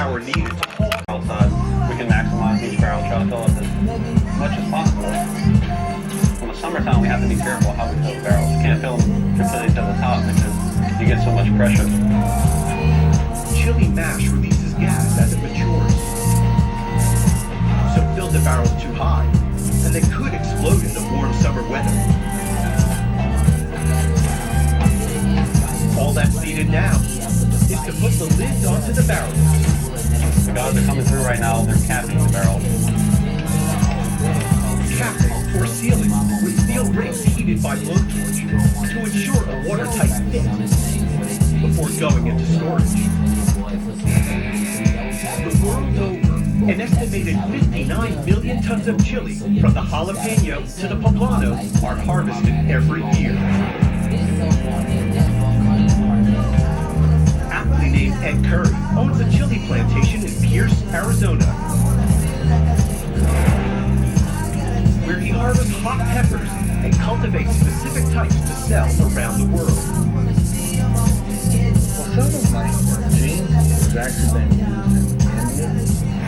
power needed to pull outside, we can maximize each barrel, try to fill up as much as possible. In the summertime, we have to be careful how we fill the barrels. You can't fill them completely to the top because you get so much pressure. Chili mash releases gas as it matures. So fill the barrels too high, and they could explode in the warm summer weather. All that's needed now is to put the lids onto the barrels. The guys are coming through right now, they're capping the barrels. Capping or sealing with steel rings heated by blowtorch to ensure a watertight fit before going into storage. The world over, an estimated 59 million tons of chili from the jalapeno to the poblano are harvested every year. Aptly named Ed Curry owns a chili plantation in Pierce, Arizona, where he harvests hot peppers and cultivates specific types to sell around the world. Well, some of my genes was actually been used in India